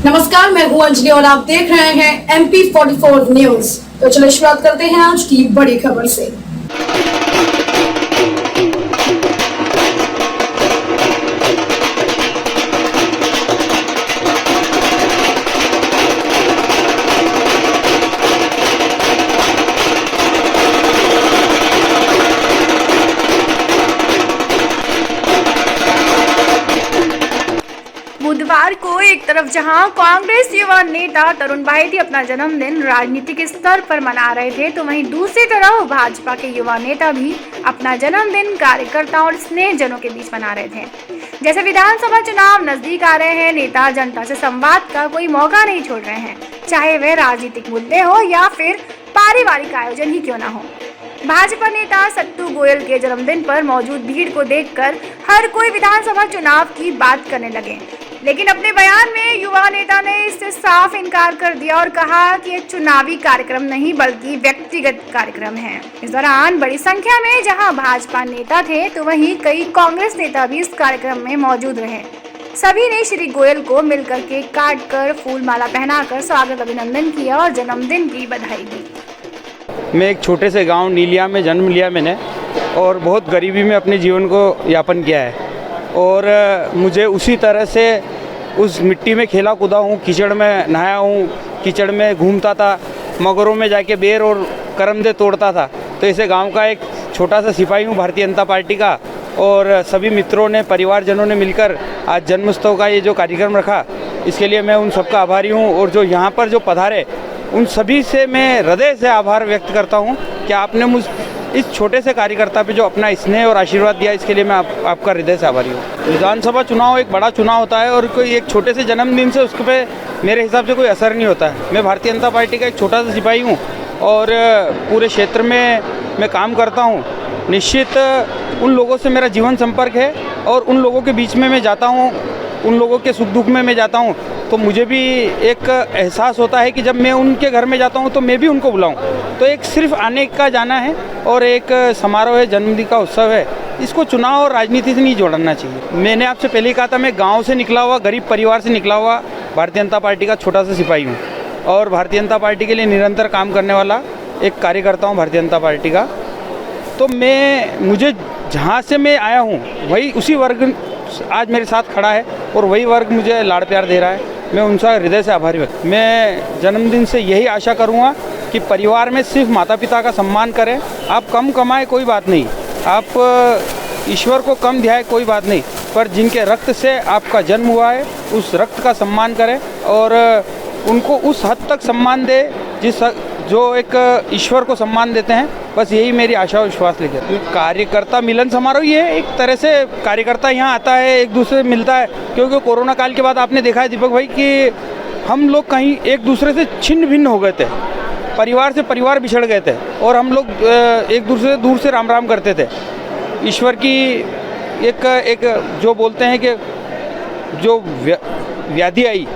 नमस्कार, मैं हूं अंजलि और आप देख रहे हैं MP44 न्यूज। तो चलिए शुरुआत करते हैं आज की बड़ी खबर से। बुधवार को एक तरफ जहां कांग्रेस युवा नेता तरुण भाई अपना जन्मदिन राजनीतिक स्तर पर मना रहे थे, तो वहीं दूसरी तरफ भाजपा के युवा नेता भी अपना जन्मदिन कार्यकर्ताओं और स्नेहजनों के बीच मना रहे थे। जैसे विधानसभा चुनाव नजदीक आ रहे हैं, नेता जनता से संवाद का कोई मौका नहीं छोड़ रहे हैं, चाहे वह राजनीतिक मुद्दे हो या फिर पारिवारिक आयोजन ही क्यों ना हो। भाजपा नेता सत्तू गोयल के जन्मदिन पर मौजूद भीड़ को देखकर हर कोई विधानसभा चुनाव की बात करने लगे, लेकिन अपने बयान में युवा नेता ने इससे साफ इनकार कर दिया और कहा कि यह चुनावी कार्यक्रम नहीं बल्कि व्यक्तिगत कार्यक्रम है। इस दौरान बड़ी संख्या में जहां भाजपा नेता थे, तो वहीं कई कांग्रेस नेता भी इस कार्यक्रम में मौजूद रहे। सभी ने श्री गोयल को मिलकर केक काट कर फूल माला पहनाकर स्वागत अभिनंदन किया और जन्मदिन की बधाई दी। मैं एक छोटे से गांव नीलिया में जन्म लिया मैंने, और बहुत गरीबी में अपने जीवन को यापन किया है, और मुझे उसी तरह से उस मिट्टी में खेला कूदा हूँ, कीचड़ में नहाया हूँ, कीचड़ में घूमता था, मगरों में जाके बेर और करमदे तोड़ता था। तो ऐसे गांव का एक छोटा सा सिपाही हूँ भारतीय जनता पार्टी का, और सभी मित्रों ने, परिवारजनों ने मिलकर आज जन्मोत्सव का ये जो कार्यक्रम रखा, इसके लिए मैं उन सबका आभारी हूँ। और जो यहाँ पर जो पधारे उन सभी से मैं हृदय से आभार व्यक्त करता हूँ कि आपने मुझ इस छोटे से कार्यकर्ता पे जो अपना स्नेह और आशीर्वाद दिया, इसके लिए मैं आपका हृदय से आभारी हूँ। विधानसभा चुनाव एक बड़ा चुनाव होता है, और कोई एक छोटे से जन्मदिन से उसके पे मेरे हिसाब से कोई असर नहीं होता है। मैं भारतीय जनता पार्टी का एक छोटा सा सिपाही हूँ, और पूरे क्षेत्र में मैं काम करता हूँ। निश्चित उन लोगों से मेरा जीवन संपर्क है, और उन लोगों के बीच में मैं जाता हूँ, उन लोगों के सुख दुख में मैं जाता हूँ, तो मुझे भी एक एहसास होता है कि जब मैं उनके घर में जाता हूँ तो मैं भी उनको बुलाऊँ। तो एक सिर्फ आने का जाना है, और एक समारोह है, जन्मदिन का उत्सव है, इसको चुनाव और राजनीति से नहीं जोड़ना चाहिए। मैंने आपसे पहले ही कहा था, मैं गाँव से निकला हुआ, गरीब परिवार से निकला हुआ भारतीय जनता पार्टी का छोटा सा सिपाही हूँ, और भारतीय जनता पार्टी के लिए निरंतर काम करने वाला एक कार्यकर्ता हूँ भारतीय जनता पार्टी का। तो मुझे जहाँ से मैं आया हूँ वही उसी वर्ग आज मेरे साथ खड़ा है, और वही वर्ग मुझे लाड़ प्यार दे रहा है। मैं उनका हृदय से आभारी व्यक्त। मैं जन्मदिन से यही आशा करूँगा कि परिवार में सिर्फ माता पिता का सम्मान करें। आप कम कमाए कोई बात नहीं, आप ईश्वर को कम ध्याए कोई बात नहीं, पर जिनके रक्त से आपका जन्म हुआ है उस रक्त का सम्मान करें, और उनको उस हद तक सम्मान दे जो एक ईश्वर को सम्मान देते हैं। बस यही मेरी आशा और विश्वास लेकर कार्यकर्ता मिलन समारोह ये है, एक तरह से कार्यकर्ता यहाँ आता है, एक दूसरे से मिलता है। क्योंकि कोरोना काल के बाद आपने देखा है दीपक भाई कि हम लोग कहीं एक दूसरे से छिन्न भिन्न हो गए थे, परिवार से परिवार बिछड़ गए थे, और हम लोग एक दूसरे से दूर से राम राम करते थे। ईश्वर की एक जो बोलते हैं कि जो व्याधि आई,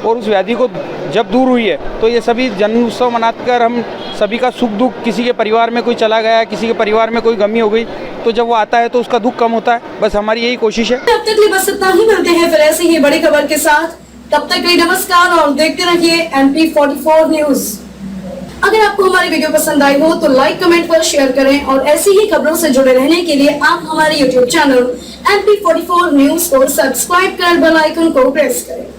और उस व्याधि को जब दूर हुई है, तो ये सभी जन्म उत्सव मनाकर हम सभी का सुख दुख, किसी के परिवार में कोई चला गया, किसी के परिवार में कोई गमी हो गई, तो जब वो आता है तो उसका दुख कम होता है। बस हमारी यही कोशिश है। अब तक बस इतना ही, मिलते हैं फिर ऐसी ही बड़ी खबर के साथ। तब तक के लिए नमस्कार, और देखते रहिए MP44 न्यूज। अगर आपको हमारी वीडियो पसंद आई हो तो लाइक, कमेंट पर शेयर करें, और ऐसी ही खबरों से जुड़े रहने के लिए आप हमारे YouTube चैनल MP44 न्यूज को सब्सक्राइब कर बेल आइकन को प्रेस करें।